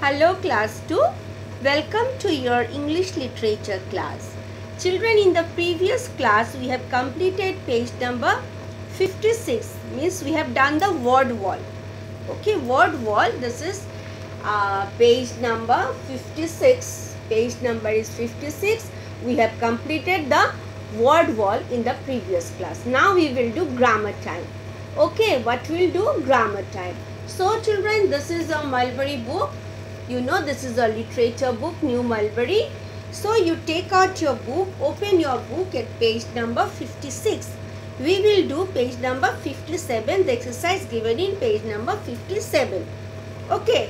Hello class 2. Welcome to your English literature class. Children, in the previous class we have completed page number 56. Means we have done the word wall. Okay, word wall. This is page number 56. Page number is 56. We have completed the word wall in the previous class. Now we will do grammar time. Okay, what we'll do? Grammar time. So children, this is a Mulberry book. You know, this is a literature book, New Mulberry. So you take out your book, open your book at page number 56. We will do page number 57, the exercise given in page number 57. Okay.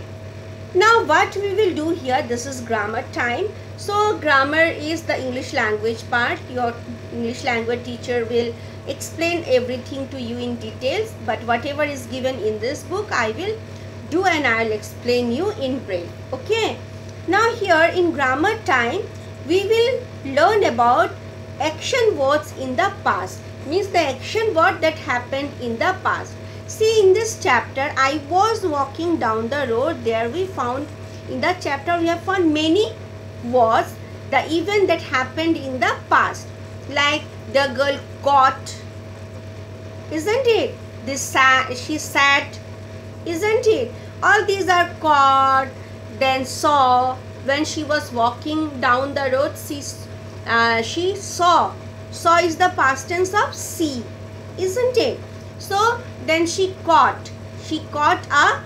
Now what we will do here, this is grammar time. So grammar is the English language part. Your English language teacher will explain everything to you in details. But whatever is given in this book, I will do and I will explain you in braille. Okay. Now here in grammar time, we will learn about action words in the past. Means the action word that happened in the past. See, in this chapter, I was walking down the road. There we found, in the chapter we have found many words, the event that happened in the past. Like the girl caught, isn't it? She sat, isn't it? All these are caught, then saw. When she was walking down the road, she saw. Saw is the past tense of see, isn't it? So then she caught. She caught a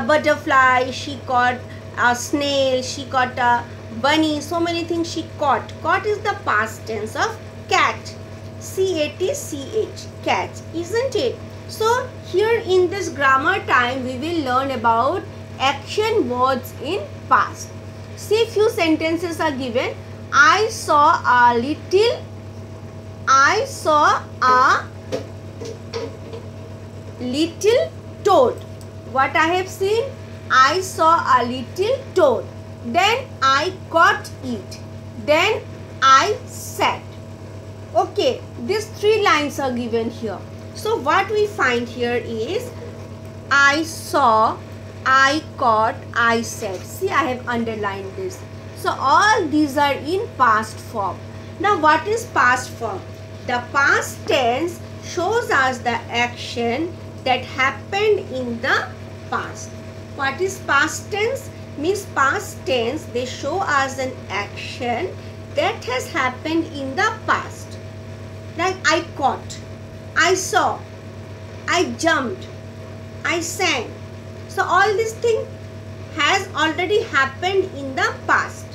butterfly, she caught a snail, she caught a bunny. So many things she caught. Caught is the past tense of cat. C-A-T-C-H, cat, isn't it? So here in this grammar time, we will learn about action words in past. See, few sentences are given. I saw a little toad. What I have seen? I saw a little toad. Then I caught it. Then I sat. Okay, these three lines are given here. So what we find here is I saw, I caught, I said. See, I have underlined this. So all these are in past form. Now what is past form? The past tense shows us the action that happened in the past. What is past tense? Means past tense, they show us an action that has happened in the past. Like I caught, I saw, I jumped, I sang. So all these things has already happened in the past.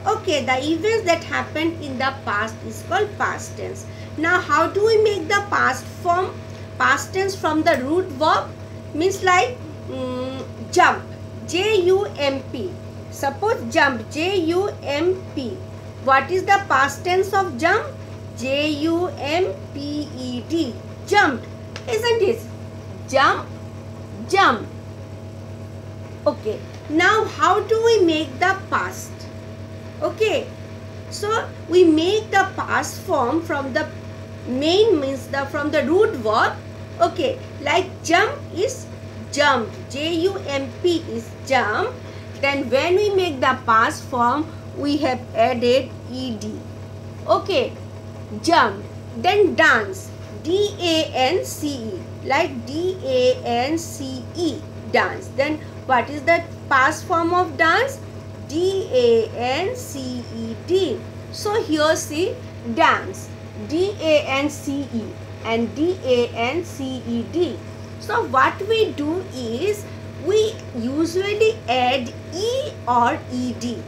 Okay, the events that happened in the past is called past tense. Now how do we make the past form? Past tense from the root verb means like jump, J-U-M-P. Suppose jump, J-U-M-P. What is the past tense of jump? J-U-M-P-E-D. Jumped, isn't it? Jump, jump. Okay, now how do we make the past? Okay, so we make the past form from the main, means from the root verb. Okay, like jump is jumped, J-U-M-P is jump. Then when we make the past form, we have added ed. Okay, jumped. Then dance, D-A-N-C-E, like D-A-N-C-E, dance. Then what is the past form of dance? D-A-N-C-E-D. So here see dance, D-A-N-C-E and D-A-N-C-E-D. So what we do is we usually add E or ED.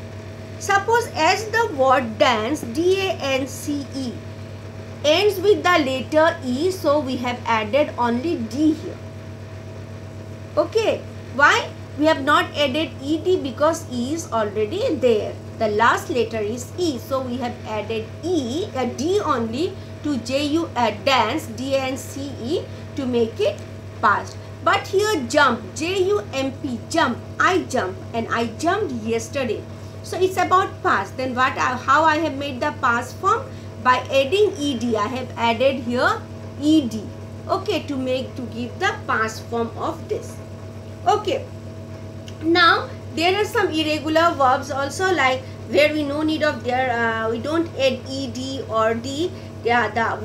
Suppose as the word dance, D-A-N-C-E, ends with the letter E, so we have added only D here. Okay, why? We have not added ed because E is already there. The last letter is E, so we have added D only to dance, D-A-N-C-E, to make it past. But here jump, J-U-M-P, jump, I jump, and I jumped yesterday. So it's about past. Then how I have made the past form? By adding ed, I have added here ed. Okay, to give the past form of this. Okay, now There are some irregular verbs also, like where we no need of there, we don't add ed or d. Yeah, the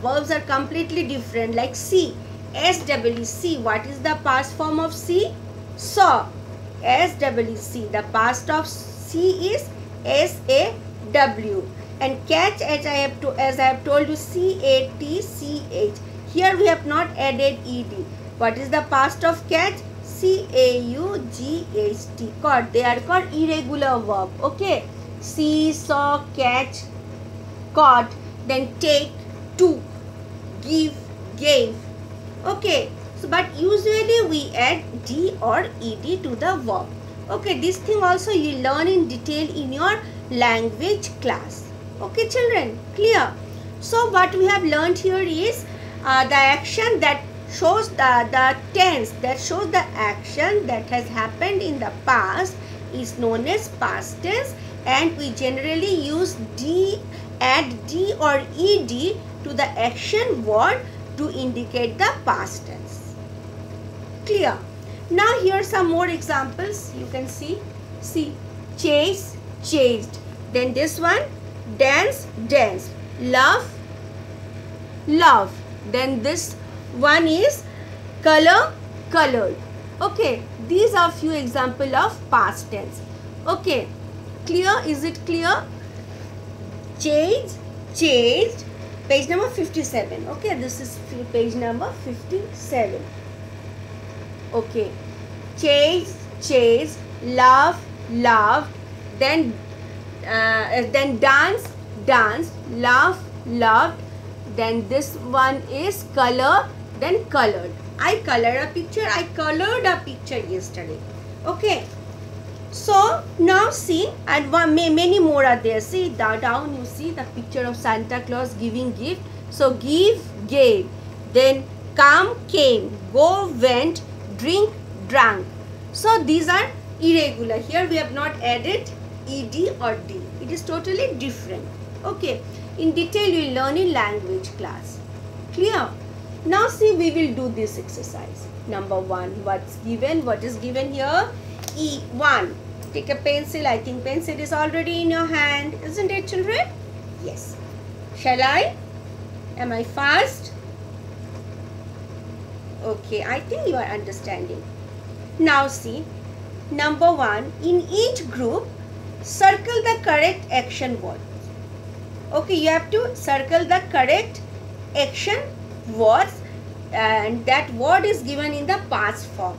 verbs are completely different. Like see, see. What is the past form of see? Saw. See. The past of see is saw. And catch, as I have told you, catch. Here we have not added ed. What is the past of catch? Caught. Caught. They are called irregular verb. Okay. See, saw, catch, caught. Then take, took, give, gave. Okay. So, but usually we add d or ed to the verb. Okay. This thing also you learn in detail in your language class. Okay, children. Clear? So, what we have learned here is the action that shows the tense, that shows the action that has happened in the past is known as past tense, and we generally use add d or ed to the action word to indicate the past tense. Clear? Now here are some more examples. You can see chase, chased. Then this one, dance, danced. Love, love. Then this one is color, colored. Okay, these are few examples of past tense. Okay, clear? Is it clear? Chased, chased. Page number 57. Okay, this is page number 57. Okay, chased, chased. Love, loved. Then dance, danced. Love, loved. Then this one is color, then colored. I colored a picture. I colored a picture yesterday. Okay. So now see, and many more are there. See down you see the picture of Santa Claus giving gift. So give, gave. Then come, came. Go, went. Drink, drank. So these are irregular. Here we have not added ed or d. It is totally different. Okay. In detail you will learn in language class. Clear? Now see, we will do this exercise. Number 1. What's given? What is given here? E1. Take a pencil. I think pencil is already in your hand. Isn't it, children? Yes. Shall I? Am I fast? Okay. I think you are understanding. Now see. Number 1. In each group, circle the correct action word. Okay, you have to circle the correct action words, and that word is given in the past form.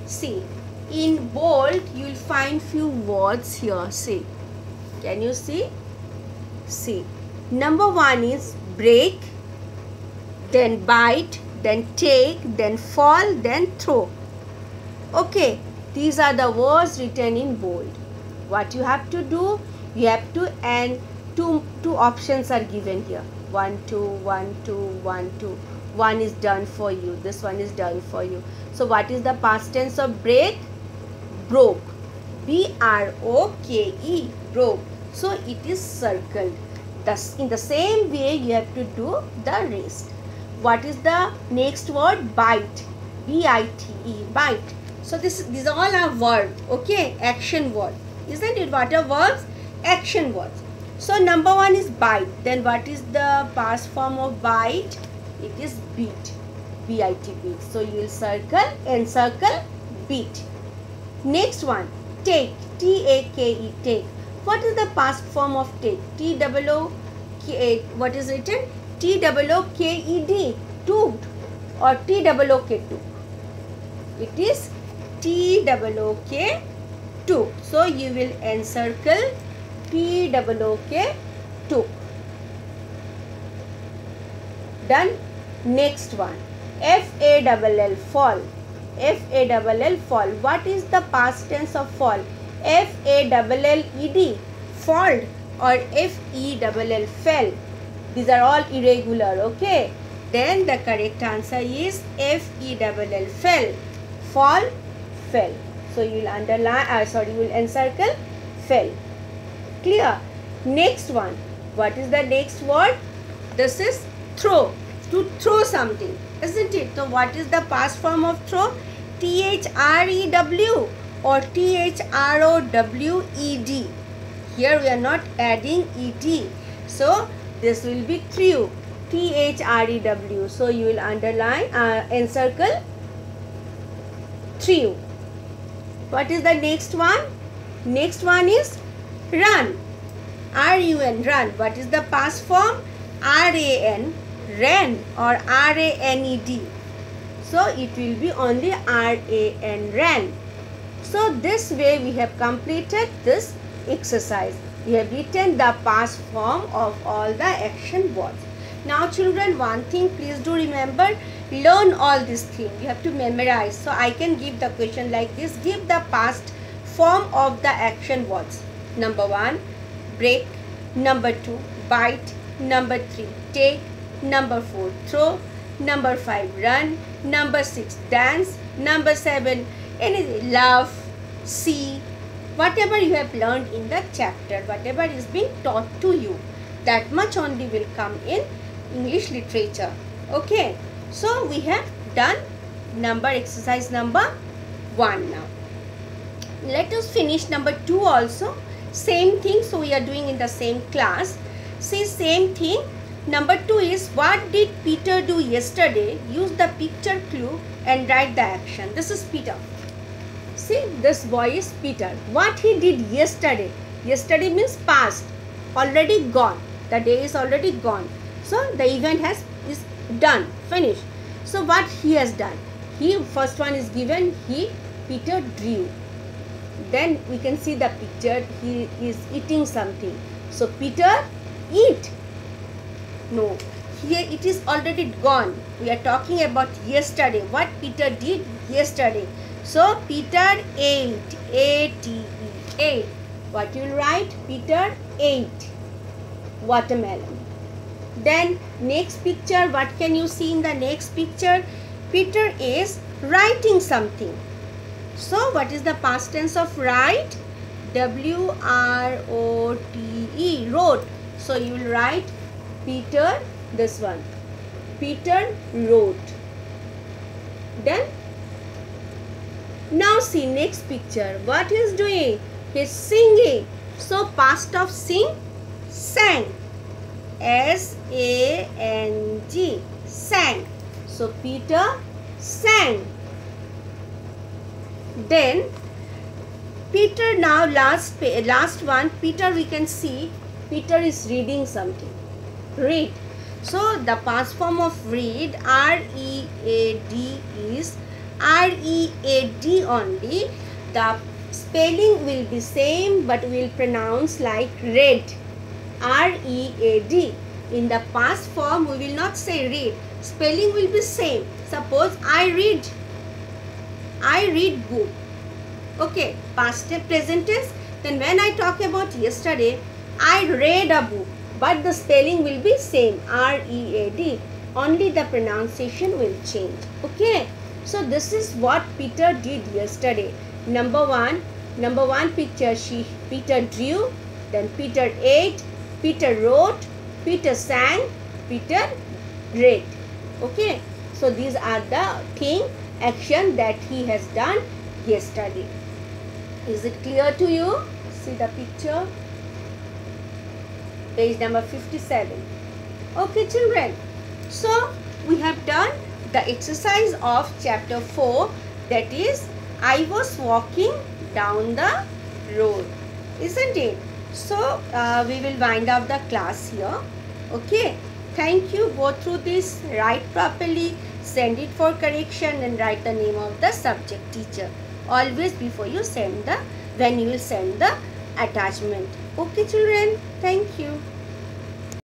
See, in bold you will find few words here. See, can you see? See, number 1 is break, then bite, then take, then fall, then throw. Okay, these are the words written in bold. What you have to do? You have to, and two options are given here. 1, 2, 1, 2, 1, 2. One is done for you. This one is done for you. So what is the past tense of break? Broke. B-R-O-K-E. Broke. So it is circled. Thus, in the same way, you have to do the rest. What is the next word? Bite. B-I-T-E. Bite. So these all are verbs. Okay, action word. Isn't it? What are verbs? Action words. So number 1 is bite. Then what is the past form of bite? It is beat. B-I-T, beat. So you will circle, encircle, beat. Next one, take. T-A-K-E, take. What is the past form of take? T-O-O-K, what is written? T-O-O-K-E-D, tooked, or T-O-O-K, took. It is T-O-O-K, took. So you will encircle P-O-O-K, took. Done. Next one, F-A-L-L, fall. F-A-L-L, fall. What is the past tense of fall? F-A-L-L-E-D, fall, or F-E-L-L, fell. These are all irregular, okay? Then the correct answer is F-E-L-L, fell. Fall, fell. So you will underline, you will encircle, fell. Clear? Next one. What is the next word? This is throw. To throw something, isn't it? So what is the past form of throw? T-H-R-E-W. or THROWED. Here we are not adding ED. So this will be TREW. THREW. So you will underline, encircle TREW. What is the next one? Next one is run. RUN, run. What is the past form? RAN, ran, or RANED. So it will be only RAN, ran. So this way we have completed this exercise. We have written the past form of all the action words. Now children, one thing please do remember, learn all these things. You have to memorize. So I can give the question like this. Give the past form of the action words. Number 1, break. Number 2, bite. Number 3, take. Number 4, throw. Number 5, run. Number 6, dance. Number 7, anything, laugh, see. Whatever you have learned in the chapter, whatever is being taught to you, that much only will come in English literature. Okay, so we have done exercise number 1 now. Let us finish number 2 also. Same thing, so we are doing in the same class. See, same thing. Number 2 is, what did Peter do yesterday? Use the picture clue and write the action. This is Peter. See, this boy is Peter. What he did yesterday? Yesterday means past, already gone. The day is already gone. So the event is done, finished. So what he has done? First one is given. Peter drew. Then we can see the picture. He is eating something. So Peter eat. No, here it is already gone. We are talking about yesterday. What Peter did yesterday. So Peter ate. A-T-E, ate. What you will write? Peter ate watermelon. Then next picture, what can you see in the next picture? Peter is writing something. So what is the past tense of write? W-R-O-T-E, wrote. So you will write Peter, this one. Peter wrote. Then now see next picture. What he is doing? He is singing. So past of sing, sang. S-A-N-G, sang. So Peter sang. Then Peter, now last one, Peter, we can see Peter is reading something. Read. So the past form of read, R-E-A-D, is R-E-A-D only. The spelling will be same, but we will pronounce like read. R-E-A-D. In the past form, we will not say read. Spelling will be same. Suppose I read book. Okay, past tense, present tense. Then when I talk about yesterday, I read a book, but the spelling will be same, R-E-A-D. Only the pronunciation will change. Okay, so this is what Peter did yesterday. Number one picture, Peter drew. Then Peter ate, Peter wrote, Peter sang, Peter read. Okay, so these are the action that he has done yesterday. Is it clear to you? See the picture. Page number 57. Okay children, so we have done the exercise of chapter 4, that is, I was walking down the road, isn't it? So we will wind up the class here. Okay, thank you. Go through this, write properly, send it for correction and write the name of the subject teacher always before you send when you will send the attachment. Okay children, thank you.